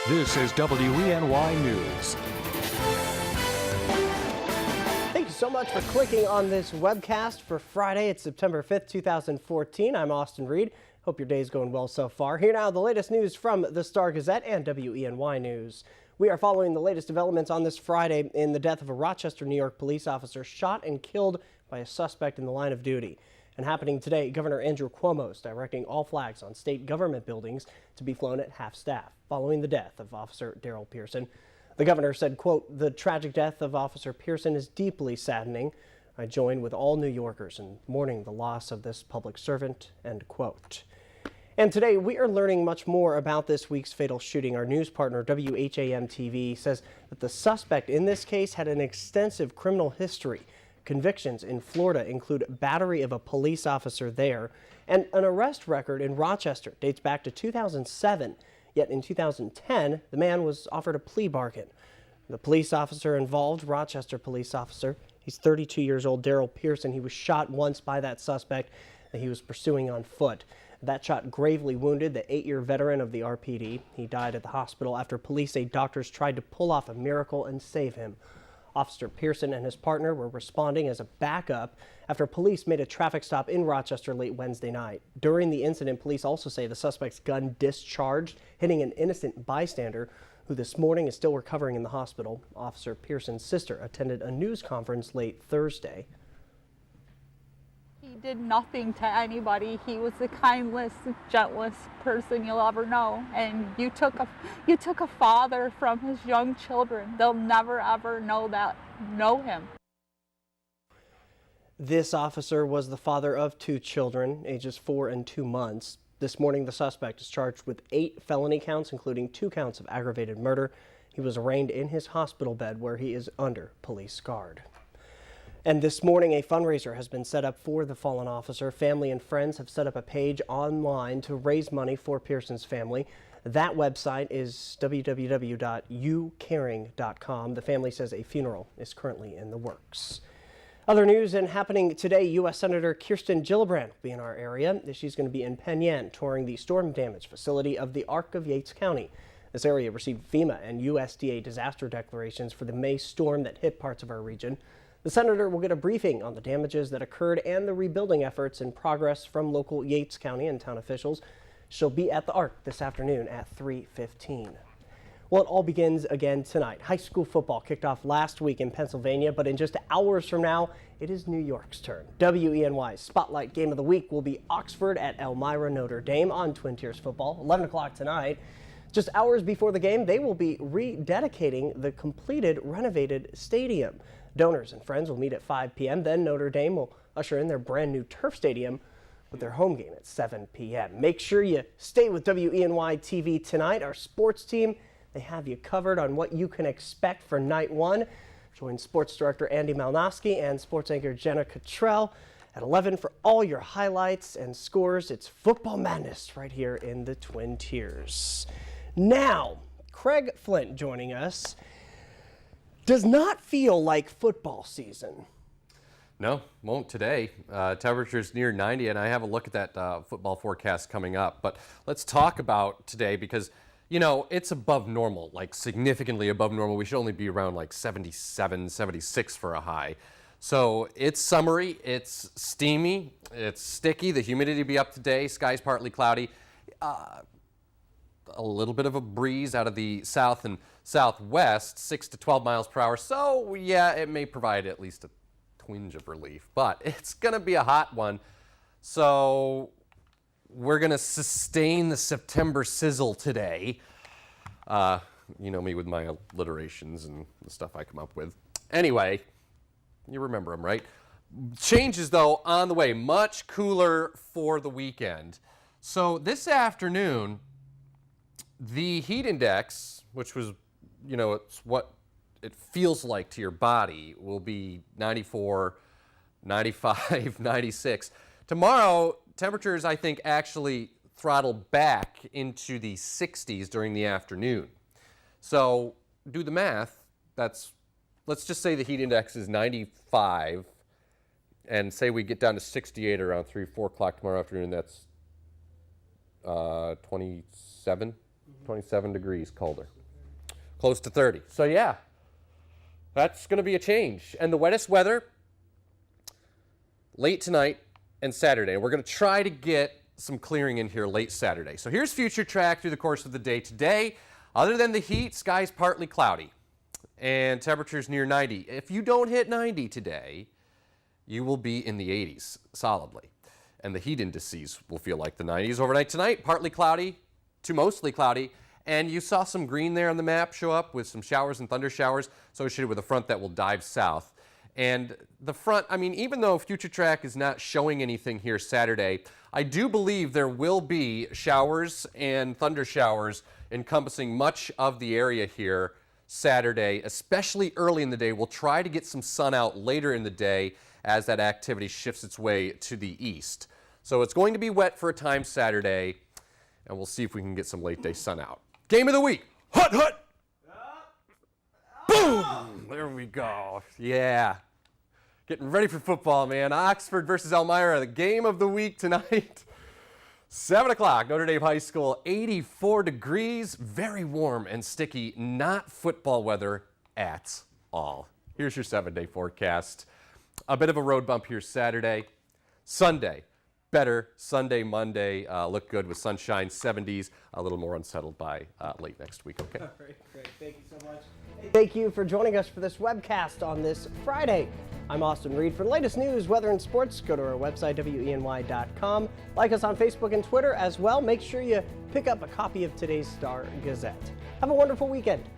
This is WENY News. Thank you so much for clicking on this webcast for Friday. It's September 5th, 2014. I'm Austin Reed. Hope your day's going well so far. Here now, the latest news from the Star-Gazette and WENY News. We are following the latest developments on this Friday in the death of a Rochester, New York police officer shot and killed by a suspect in the line of duty. And happening today, Governor Andrew Cuomo is directing all flags on state government buildings to be flown at half-staff following the death of Officer Daryl Pearson. The governor said, quote, "The tragic death of Officer Pearson is deeply saddening. I join with all New Yorkers in mourning the loss of this public servant," end quote. And today we are learning much more about this week's fatal shooting. Our news partner, WHAM TV, says that the suspect in this case had an extensive criminal history. Convictions in Florida include battery of a police officer there, and an arrest record in Rochester dates back to 2007. Yet in 2010, the man was offered a plea bargain. The police officer involved, Rochester police officer, he's 32 years old, Daryl Pearson. He was shot once by that suspect that he was pursuing on foot. That shot gravely wounded the 8-year veteran of the RPD. He died at the hospital after police say doctors tried to pull off a miracle and save him. Officer Pearson and his partner were responding as a backup after police made a traffic stop in Rochester late Wednesday night. During the incident, police also say the suspect's gun discharged, hitting an innocent bystander who this morning is still recovering in the hospital. Officer Pearson's sister attended a news conference late Thursday. He did nothing to anybody. He was the kindest, gentlest person you'll ever know. And you took a father from his young children. They'll never ever know him. This officer was the father of 2 children, ages 4 and 2 months. This morning, the suspect is charged with 8 felony counts, including 2 counts of aggravated murder. He was arraigned in his hospital bed where he is under police guard. And this morning, a fundraiser has been set up for the fallen officer. Family and friends have set up a page online to raise money for Pearson's family. That website is www.youcaring.com. The family says a funeral is currently in the works. Other news and happening today, U.S. Senator Kirsten Gillibrand will be in our area. She's going to be in Penn Yan touring the storm damage facility of the Ark of Yates County. This area received FEMA and USDA disaster declarations for the May storm that hit parts of our region. The senator will get a briefing on the damages that occurred and the rebuilding efforts in progress from local Yates County and town officials. She'll be at the Ark this afternoon at 3:15. Well, it all begins again tonight. High school football kicked off last week in Pennsylvania, but in just hours from now, it is New York's turn. WENY's Spotlight Game of the Week will be Oxford at Elmira Notre Dame on Twin Tiers football, 11 o'clock tonight. Just hours before the game, they will be rededicating the completed renovated stadium. Donors and friends will meet at 5 p.m. Then Notre Dame will usher in their brand new turf stadium with their home game at 7 p.m. Make sure you stay with WENY TV tonight. Our sports team, they have you covered on what you can expect for night 1. Join sports director Andy Malnoski and sports anchor Jenna Cottrell at 11 for all your highlights and scores. It's football madness right here in the Twin Tiers. Now, Craig Flint joining us. Does not feel like football season. No, won't today. Temperatures near 90, and I have a look at that football forecast coming up. But let's talk about today because, you know, it's above normal, like significantly above normal. We should only be around like 77, 76 for a high. So it's summery, it's steamy, it's sticky. The humidity will be up today. Skies partly cloudy. A little bit of a breeze out of the south and southwest, 6 to 12 miles per hour. So yeah, it may provide at least a twinge of relief, but it's going to be a hot one. So we're going to sustain the September sizzle today. You know me with my alliterations and the stuff I come up with. Anyway, you remember them, right? Changes, though, on the way. Much cooler for the weekend. So this afternoon, the heat index, which was, you know, it's what it feels like to your body, will be 94, 95, 96. Tomorrow, temperatures, I think, actually throttle back into the 60s during the afternoon. So do the math. Let's just say the heat index is 95, and say we get down to 68 around 3, 4 o'clock tomorrow afternoon. That's 27. 27 degrees colder. Close to 30. So yeah, that's going to be a change. And the wettest weather late tonight and Saturday. We're going to try to get some clearing in here late Saturday. So here's future track through the course of the day today. Other than the heat, skies partly cloudy and temperatures near 90. If you don't hit 90 today, you will be in the 80s solidly. And the heat indices will feel like the 90s. Overnight tonight, partly cloudy to mostly cloudy. And you saw some green there on the map show up with some showers and thunder showers associated with a front that will dive south. And the front, I mean, even though Future Track is not showing anything here Saturday, I do believe there will be showers and thunder showers encompassing much of the area here Saturday, especially early in the day. We'll try to get some sun out later in the day as that activity shifts its way to the east. So it's going to be wet for a time Saturday, and we'll see if we can get some late day sun out. Game of the week. Hut, hut. Boom. There we go. Yeah. Getting ready for football, man. Oxford versus Elmira, the game of the week tonight. 7 o'clock, Notre Dame High School, 84 degrees, very warm and sticky, not football weather at all. Here's your 7-day forecast. A bit of a road bump here Saturday. Sunday, better. Sunday, Monday, look good with sunshine, 70s, a little more unsettled by late next week, okay? All right, great. Thank you so much. Thank you for joining us for this webcast on this Friday. I'm Austin Reed. For the latest news, weather, and sports, go to our website, WENY.com. Like us on Facebook and Twitter as well. Make sure you pick up a copy of today's Star Gazette. Have a wonderful weekend.